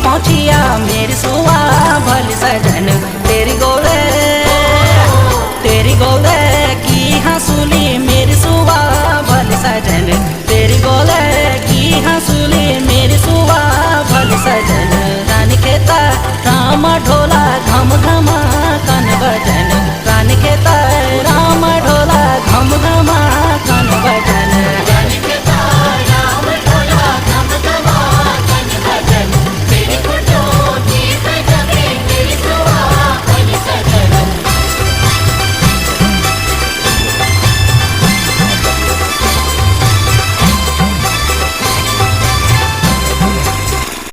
पहुंचिया मेरी सुआ भल सजन तेरी गोले की हंसुली मेरी सुआ भल सजन तेरी गोले की हंसुली मेरी सुआ भल सजन रानी खेता राम ढोला